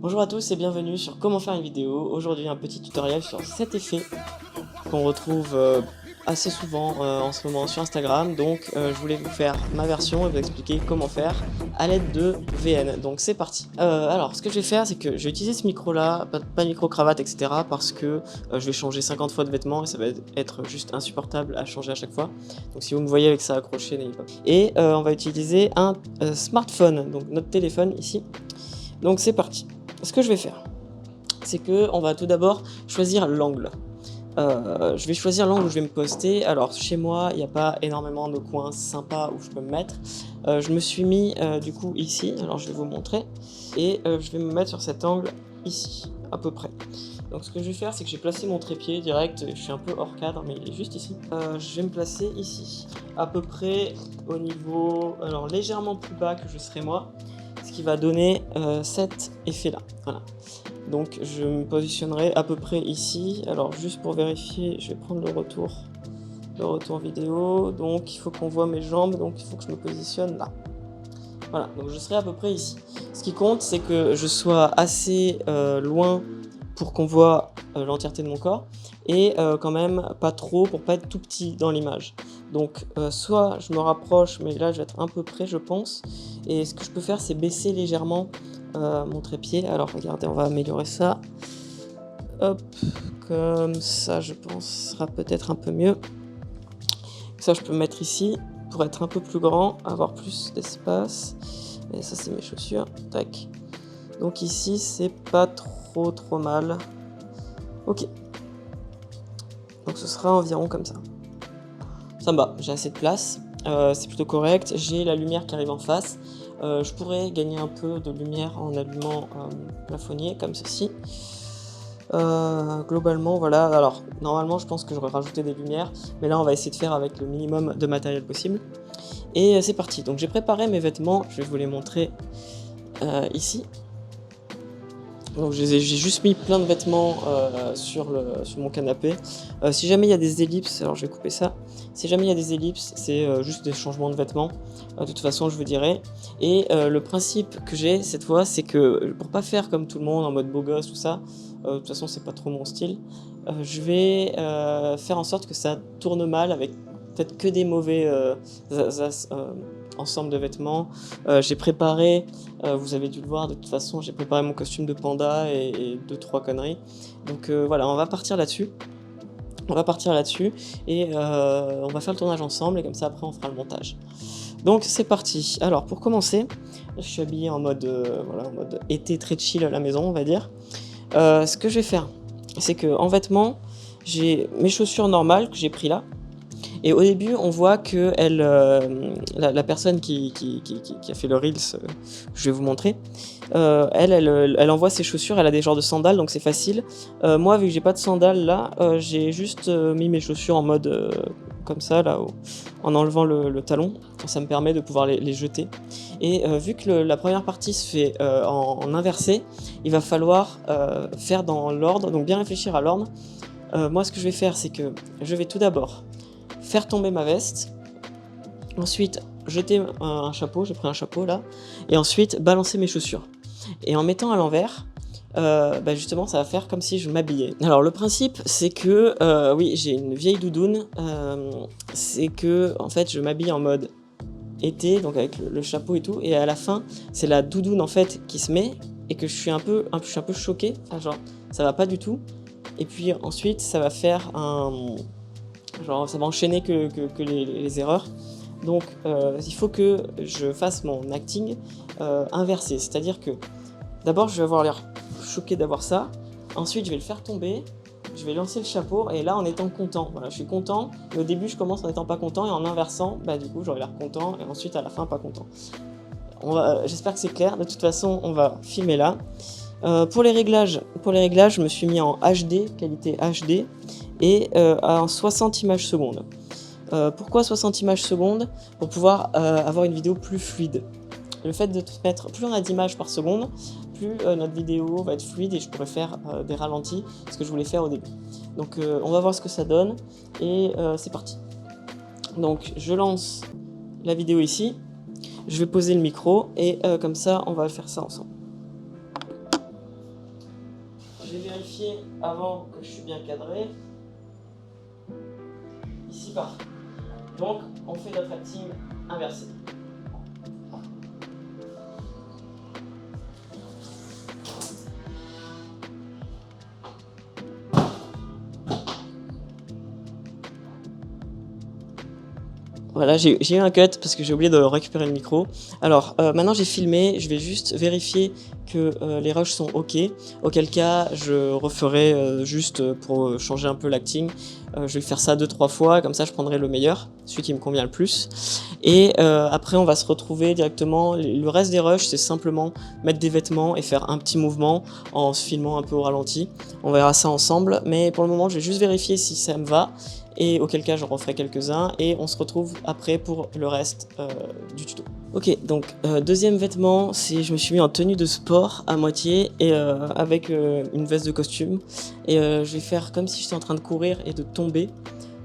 Bonjour à tous et bienvenue sur comment faire une vidéo. Aujourd'hui un petit tutoriel sur cet effet qu'on retrouve assez souvent en ce moment sur Instagram. Donc je voulais vous faire ma version et vous expliquer comment faire à l'aide de VN. Donc c'est parti. Alors ce que je vais faire, c'est que je vais utiliser ce micro là, pas de micro cravate etc. parce que je vais changer 50 fois de vêtements et ça va être juste insupportable à changer à chaque fois. Donc si vous me voyez avec ça accroché, n'ayez pas. Et on va utiliser un smartphone, donc notre téléphone ici. Donc c'est parti. Ce que je vais faire, c'est que on va tout d'abord choisir l'angle. Je vais choisir l'angle où je vais me poster. Alors chez moi, il n'y a pas énormément de coins sympas où je peux me mettre. Je me suis mis du coup ici, alors je vais vous montrer. Et je vais me mettre sur cet angle ici, à peu près. Donc ce que je vais faire, c'est que j'ai placé mon trépied direct, je suis un peu hors cadre, mais il est juste ici. Je vais me placer ici, à peu près au niveau, alors légèrement plus bas que je serai moi, ce qui va donner cet effet là, voilà. Donc je me positionnerai à peu près ici. Alors juste pour vérifier, je vais prendre le retour vidéo. Donc il faut qu'on voit mes jambes, donc il faut que je me positionne là. Voilà, donc je serai à peu près ici. Ce qui compte, c'est que je sois assez loin pour qu'on voit l'entièreté de mon corps, et quand même pas trop pour pas être tout petit dans l'image. Donc soit je me rapproche, mais là je vais être un peu près je pense, et ce que je peux faire c'est baisser légèrement mon trépied. Alors regardez, on va améliorer ça. Hop, comme ça je pense sera peut-être un peu mieux. Ça je peux me mettre ici pour être un peu plus grand, avoir plus d'espace. Et ça c'est mes chaussures, tac. Donc ici c'est pas trop mal. Ok. Donc ce sera environ comme ça. Ça me va, j'ai assez de place, c'est plutôt correct. J'ai la lumière qui arrive en face. Je pourrais gagner un peu de lumière en allumant le plafonnier comme ceci. Globalement voilà, alors normalement je pense que j'aurais rajouté des lumières, mais là on va essayer de faire avec le minimum de matériel possible. Et c'est parti, donc j'ai préparé mes vêtements, je vais vous les montrer ici. Donc j'ai juste mis plein de vêtements sur mon canapé. Si jamais il y a des ellipses, alors je vais couper ça. Si jamais il y a des ellipses, c'est juste des changements de vêtements. De toute façon, je vous dirai. Et le principe que j'ai cette fois, c'est que pour pas faire comme tout le monde en mode beau gosse, tout ça, de toute façon, c'est pas trop mon style. Je vais faire en sorte que ça tourne mal avec peut-être que des mauvais ensemble de vêtements. J'ai préparé, vous avez dû le voir de toute façon, j'ai préparé mon costume de panda et 2-3 conneries. Donc voilà, on va partir là-dessus. Et on va faire le tournage ensemble et comme ça après on fera le montage. Donc c'est parti. Alors pour commencer, je suis habillé en mode, voilà, en mode été très chill à la maison on va dire. Ce que je vais faire, c'est que en vêtements, j'ai mes chaussures normales que j'ai pris là. Et au début, on voit que la personne qui a fait le Reels, je vais vous montrer, elle envoie ses chaussures, elle a des genres de sandales, donc c'est facile. Moi, vu que j'ai pas de sandales là, j'ai juste mis mes chaussures en mode comme ça, là, en enlevant le talon. Ça me permet de pouvoir les jeter. Et vu que la première partie se fait en inversé, il va falloir faire dans l'ordre, donc bien réfléchir à l'ordre. Moi, ce que je vais faire, c'est que je vais tout d'abord faire tomber ma veste, ensuite jeter un chapeau, j'ai pris un chapeau là, et ensuite balancer mes chaussures. Et en mettant à l'envers, justement ça va faire comme si je m'habillais. Alors le principe c'est que, oui j'ai une vieille doudoune, c'est que en fait je m'habille en mode été, donc avec le chapeau et tout, et à la fin c'est la doudoune en fait qui se met, et que je suis un peu choqué, genre ça va pas du tout, et puis ensuite ça va faire un... genre ça va enchaîner que les erreurs. Donc il faut que je fasse mon acting inversé, c'est-à-dire que d'abord je vais avoir l'air choqué d'avoir ça, ensuite je vais le faire tomber, je vais lancer le chapeau, et là en étant content, voilà je suis content, mais au début je commence en étant pas content, et en inversant, du coup j'aurai l'air content, et ensuite à la fin pas content. J'espère que c'est clair, de toute façon on va filmer là. Pour les réglages, je me suis mis en HD, qualité HD, et en 60 images secondes. Pourquoi 60 images secondes? Pour pouvoir avoir une vidéo plus fluide. Le fait de mettre plus on a d'images par seconde, plus notre vidéo va être fluide, et je pourrais faire des ralentis, ce que je voulais faire au début. Donc on va voir ce que ça donne, et c'est parti. Donc je lance la vidéo ici, je vais poser le micro, et comme ça on va faire ça ensemble. j'ai vérifié avant que je suis bien cadré. Ici, parfait. Donc, on fait notre acting inversé. Voilà, j'ai eu un cut parce que j'ai oublié de récupérer le micro. Alors, maintenant j'ai filmé, je vais juste vérifier que les rushs sont OK. Auquel cas, je referai juste pour changer un peu l'acting. Je vais faire ça 2-3 fois, comme ça je prendrai le meilleur, celui qui me convient le plus. Et après, on va se retrouver directement. Le reste des rushs, c'est simplement mettre des vêtements et faire un petit mouvement en se filmant un peu au ralenti. On verra ça ensemble, mais pour le moment, je vais juste vérifier si ça me va. Et auquel cas, j'en referai quelques-uns et on se retrouve après pour le reste du tuto. Ok, donc deuxième vêtement, c'est je me suis mis en tenue de sport à moitié et avec une veste de costume. Et je vais faire comme si j'étais en train de courir et de tomber.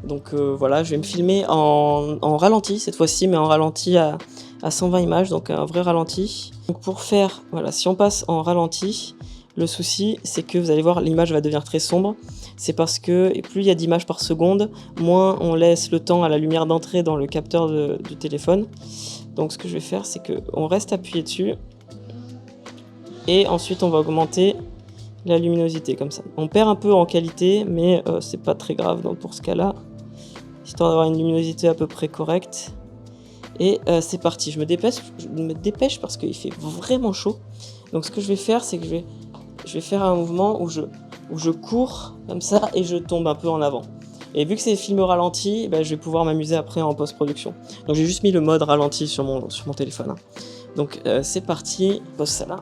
Donc voilà, je vais me filmer en ralenti cette fois-ci, mais en ralenti à 120 images, donc un vrai ralenti. Donc pour faire, voilà, si on passe en ralenti, le souci c'est que vous allez voir l'image va devenir très sombre. C'est parce que plus il y a d'images par seconde, moins on laisse le temps à la lumière d'entrer dans le capteur du téléphone. Donc ce que je vais faire, c'est qu'on reste appuyé dessus et ensuite on va augmenter la luminosité comme ça. On perd un peu en qualité, mais c'est pas très grave donc pour ce cas-là, histoire d'avoir une luminosité à peu près correcte. Et c'est parti, je me dépêche parce qu'il fait vraiment chaud. Donc ce que je vais faire, c'est que je vais faire un mouvement où je cours comme ça et je tombe un peu en avant. Et vu que c'est film ralenti, je vais pouvoir m'amuser après en post-production. Donc j'ai juste mis le mode ralenti sur mon téléphone. Donc c'est parti, pose ça là.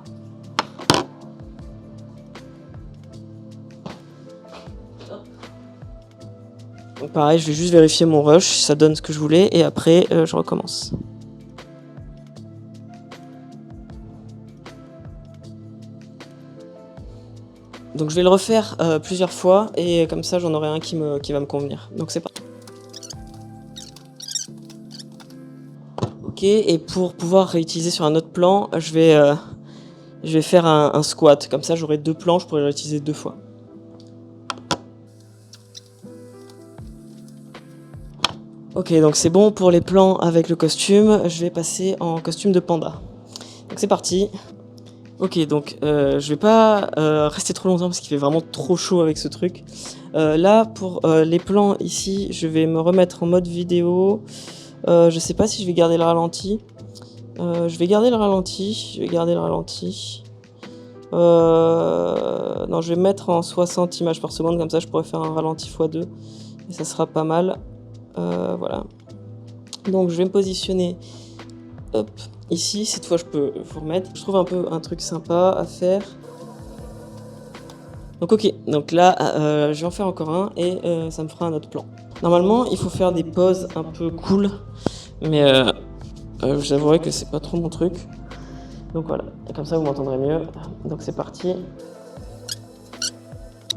Donc pareil, je vais juste vérifier mon rush, ça donne ce que je voulais et après je recommence. Donc je vais le refaire plusieurs fois et comme ça j'en aurai un qui va me convenir. Donc c'est parti. Ok, et pour pouvoir réutiliser sur un autre plan, je vais faire un squat. Comme ça j'aurai 2 plans, je pourrai le réutiliser 2 fois. Ok, donc c'est bon pour les plans avec le costume. Je vais passer en costume de panda. Donc c'est parti. Ok, donc je vais pas rester trop longtemps parce qu'il fait vraiment trop chaud avec ce truc. Là, pour les plans ici, je vais me remettre en mode vidéo. Je sais pas si je vais garder le ralenti. Je vais garder le ralenti. Non, je vais mettre en 60 images par seconde, comme ça je pourrais faire un ralenti x2. Et ça sera pas mal. Voilà. Donc je vais me positionner. Hop. Ici, cette fois je peux vous remettre. Je trouve un truc sympa à faire. Donc ok, donc là je vais en faire encore un et ça me fera un autre plan. Normalement il faut faire des pauses un peu cool, mais j'avouerai que c'est pas trop mon truc. Donc voilà, et comme ça vous m'entendrez mieux. Donc c'est parti.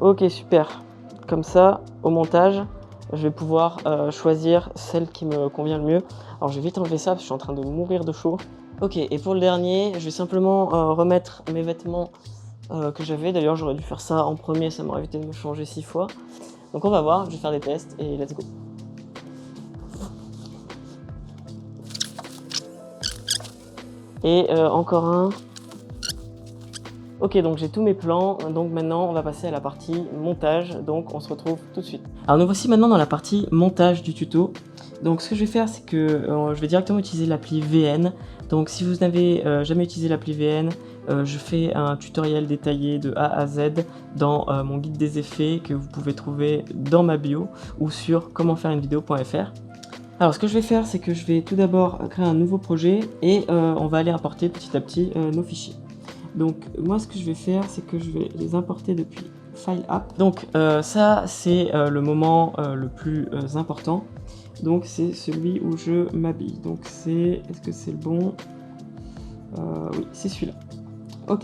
Ok, super. Comme ça, au montage, je vais pouvoir choisir celle qui me convient le mieux. Alors je vais vite enlever ça parce que je suis en train de mourir de chaud. Ok, et pour le dernier, je vais simplement remettre mes vêtements que j'avais. D'ailleurs, j'aurais dû faire ça en premier, ça m'aurait évité de me changer 6 fois. Donc on va voir, je vais faire des tests et let's go. Et encore un. Ok, donc j'ai tous mes plans, donc maintenant on va passer à la partie montage, donc on se retrouve tout de suite. Alors nous voici maintenant dans la partie montage du tuto. Donc ce que je vais faire, c'est que je vais directement utiliser l'appli VN. Donc si vous n'avez jamais utilisé l'appli VN, je fais un tutoriel détaillé de A à Z dans mon guide des effets que vous pouvez trouver dans ma bio ou sur commentfaireUnevideo.fr. Alors ce que je vais faire, c'est que je vais tout d'abord créer un nouveau projet et on va aller importer petit à petit nos fichiers. Donc moi ce que je vais faire, c'est que je vais les importer depuis File App. Donc ça c'est le moment le plus important. Donc c'est celui où je m'habille. Donc c'est, est-ce que c'est le bon? Oui, c'est celui-là. Ok.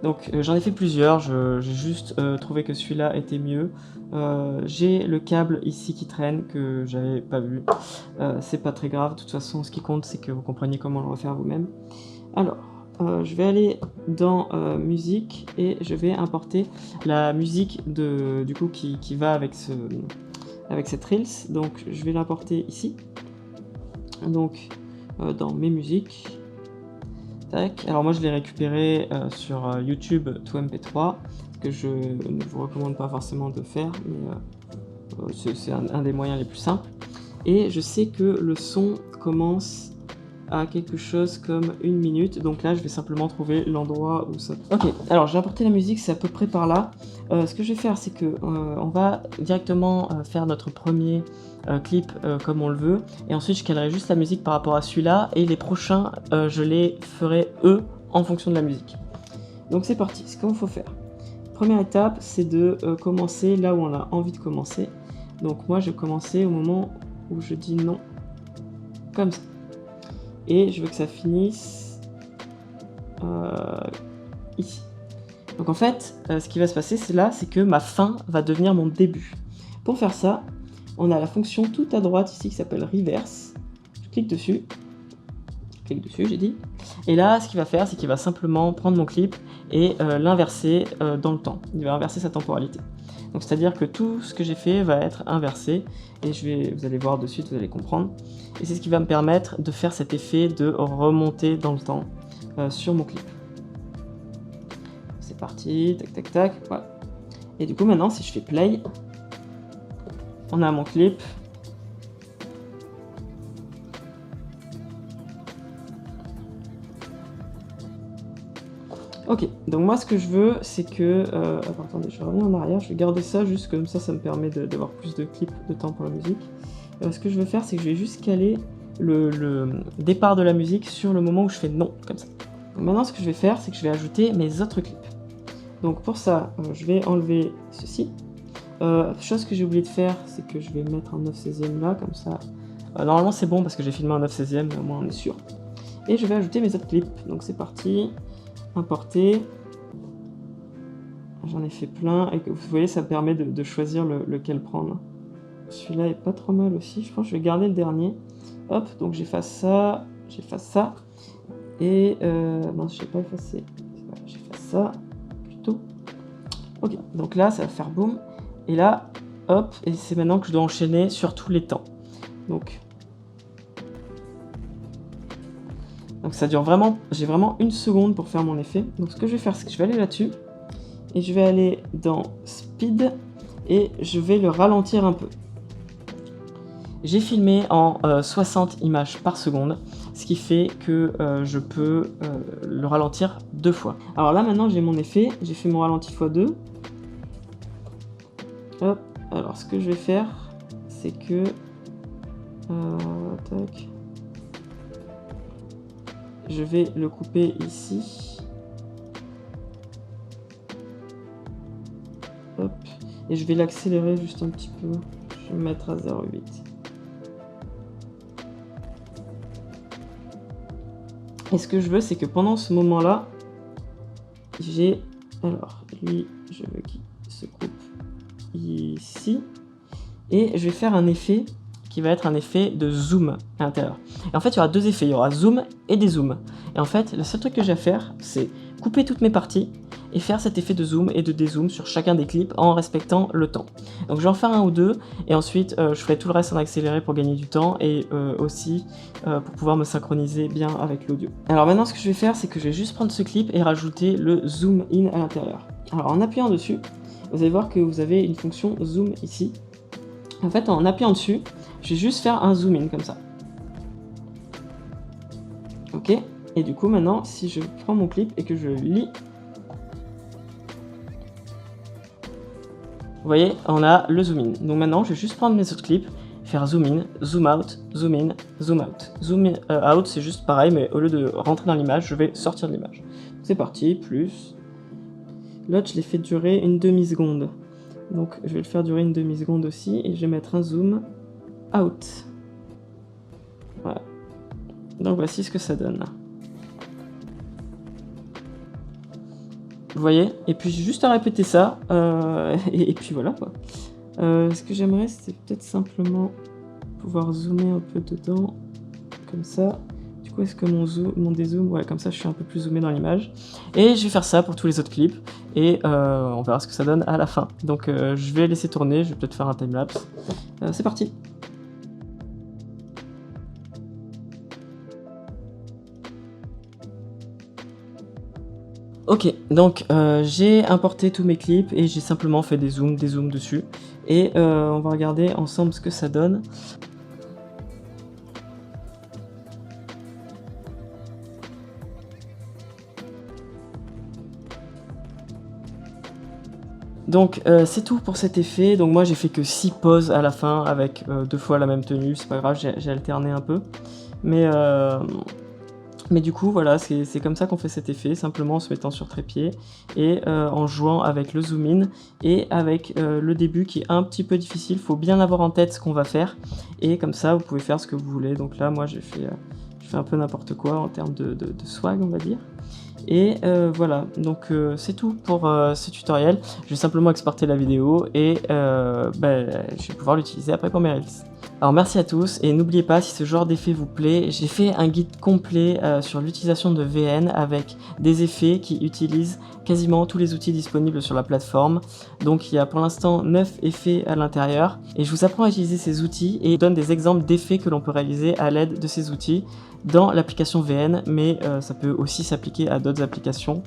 Donc j'en ai fait plusieurs, j'ai juste trouvé que celui-là était mieux. J'ai le câble ici qui traîne que j'avais pas vu. C'est pas très grave, de toute façon ce qui compte c'est que vous compreniez comment le refaire vous-même. Alors, je vais aller dans musique et je vais importer la musique du coup qui va avec cette Reels. Donc je vais l'importer ici. Donc dans mes musiques. Tac. Alors moi je l'ai récupéré sur YouTube to MP3, que je ne vous recommande pas forcément de faire, mais c'est un des moyens les plus simples. Et je sais que le son commence à quelque chose comme 1 minute, donc là je vais simplement trouver l'endroit où ça... Ok, alors j'ai importé la musique, c'est à peu près par là. Ce que je vais faire, c'est que on va directement faire notre premier clip comme on le veut, et ensuite je calerai juste la musique par rapport à celui-là, et les prochains je les ferai eux en fonction de la musique. Donc c'est parti, ce qu'il faut faire. Première étape, c'est de commencer là où on a envie de commencer. Donc moi je vais commencer au moment où je dis non, comme ça. Et je veux que ça finisse ici. Donc en fait, ce qui va se passer, c'est que ma fin va devenir mon début. Pour faire ça, on a la fonction tout à droite ici qui s'appelle reverse. Je clique dessus, j'ai dit. Et là, ce qu'il va faire, c'est qu'il va simplement prendre mon clip et l'inverser dans le temps. Il va inverser sa temporalité. Donc c'est-à-dire que tout ce que j'ai fait va être inversé, et vous allez voir de suite, vous allez comprendre. Et c'est ce qui va me permettre de faire cet effet de remonter dans le temps sur mon clip. C'est parti, tac tac tac, voilà. Et du coup maintenant si je fais play, on a mon clip. Ok, donc moi ce que je veux, c'est que... attendez, je vais revenir en arrière, je vais garder ça, juste comme ça me permet d'avoir plus de clips de temps pour la musique. Ce que je veux faire, c'est que je vais juste caler le départ de la musique sur le moment où je fais non, comme ça. Donc maintenant ce que je vais faire, c'est que je vais ajouter mes autres clips. Donc pour ça, je vais enlever ceci. Chose que j'ai oublié de faire, c'est que je vais mettre un 9/16 là, comme ça. Normalement c'est bon parce que j'ai filmé un 9/16, mais au moins on est sûr. Et je vais ajouter mes autres clips, donc c'est parti. Importer, j'en ai fait plein, et vous voyez ça me permet de choisir lequel prendre. Celui-là est pas trop mal aussi, je pense que je vais garder le dernier. Hop, donc j'efface ça, et non, je sais pas effacer, j'efface ça plutôt. Ok, donc là ça va faire boum, et là hop, et c'est maintenant que je dois enchaîner sur tous les temps. Donc ça dure vraiment, j'ai vraiment 1 seconde pour faire mon effet. Donc ce que je vais faire, c'est que je vais aller là-dessus, et je vais aller dans Speed, et je vais le ralentir un peu. J'ai filmé en 60 images par seconde, ce qui fait que je peux le ralentir 2 fois. Alors là maintenant j'ai mon effet, j'ai fait mon ralenti x2. Hop, alors ce que je vais faire, c'est que... tac... Je vais le couper ici. Hop. Et je vais l'accélérer juste un petit peu. Je vais me mettre à 0,8. Et ce que je veux, c'est que pendant ce moment-là, j'ai... Alors, lui, je veux qu'il se coupe ici. Et je vais faire un effet qui va être un effet de zoom à l'intérieur. Et en fait, il y aura 2 effets, il y aura zoom et dézoom. Et en fait, le seul truc que j'ai à faire, c'est couper toutes mes parties et faire cet effet de zoom et de dézoom sur chacun des clips en respectant le temps. Donc je vais en faire 1 ou 2, et ensuite je ferai tout le reste en accéléré pour gagner du temps, et aussi pour pouvoir me synchroniser bien avec l'audio. Alors maintenant, ce que je vais faire, c'est que je vais juste prendre ce clip et rajouter le zoom in à l'intérieur. Alors en appuyant dessus, vous allez voir que vous avez une fonction zoom ici. En fait, en appuyant dessus, je vais juste faire un zoom in comme ça. Ok, et du coup maintenant, si je prends mon clip et que je lis, vous voyez, on a le zoom in. Donc maintenant, je vais juste prendre mes autres clips, faire zoom in, zoom out, zoom in, zoom out. Zoom out, c'est juste pareil, mais au lieu de rentrer dans l'image, je vais sortir de l'image. C'est parti, plus. L'autre, je l'ai fait durer une demi-seconde. Donc je vais le faire durer une demi-seconde aussi, et je vais mettre un zoom out. Voilà. Donc voici ce que ça donne. Vous voyez? Et puis juste à répéter ça, et puis voilà quoi. Ce que j'aimerais, c'est peut-être simplement pouvoir zoomer un peu dedans, comme ça. Du Où est-ce que mon dézoom, ouais, comme ça je suis un peu plus zoomé dans l'image. Et je vais faire ça pour tous les autres clips, et on verra ce que ça donne à la fin. Donc je vais laisser tourner, je vais peut-être faire un timelapse. C'est parti. Ok, donc j'ai importé tous mes clips et j'ai simplement fait des zooms dessus. Et on va regarder ensemble ce que ça donne. Donc c'est tout pour cet effet. Donc moi j'ai fait que 6 poses à la fin avec 2 fois la même tenue, c'est pas grave, j'ai alterné un peu. Mais du coup voilà, c'est comme ça qu'on fait cet effet, simplement en se mettant sur trépied et en jouant avec le zoom in et avec le début qui est un petit peu difficile. Faut bien avoir en tête ce qu'on va faire et comme ça vous pouvez faire ce que vous voulez. Donc là moi j'ai fait un peu n'importe quoi en termes de swag, on va dire. Et voilà, donc c'est tout pour ce tutoriel. Je vais simplement exporter la vidéo et je vais pouvoir l'utiliser après pour mes Reels. Alors merci à tous et n'oubliez pas, si ce genre d'effet vous plaît, j'ai fait un guide complet sur l'utilisation de VN avec des effets qui utilisent quasiment tous les outils disponibles sur la plateforme. Donc il y a pour l'instant 9 effets à l'intérieur et je vous apprends à utiliser ces outils et je donne des exemples d'effets que l'on peut réaliser à l'aide de ces outils dans l'application VN, mais ça peut aussi s'appliquer à d'autres applications.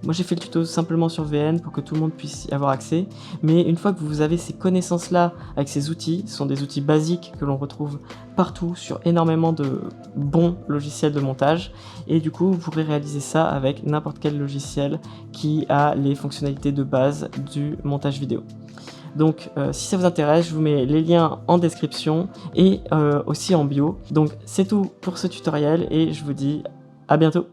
Moi j'ai fait le tuto simplement sur VN pour que tout le monde puisse y avoir accès, mais une fois que vous avez ces connaissances là avec ces outils, ce sont des outils basiques que l'on retrouve partout sur énormément de bons logiciels de montage, et du coup vous pourrez réaliser ça avec n'importe quel logiciel qui a les fonctionnalités de base du montage vidéo. Donc si ça vous intéresse, je vous mets les liens en description et aussi en bio. Donc c'est tout pour ce tutoriel et je vous dis à bientôt.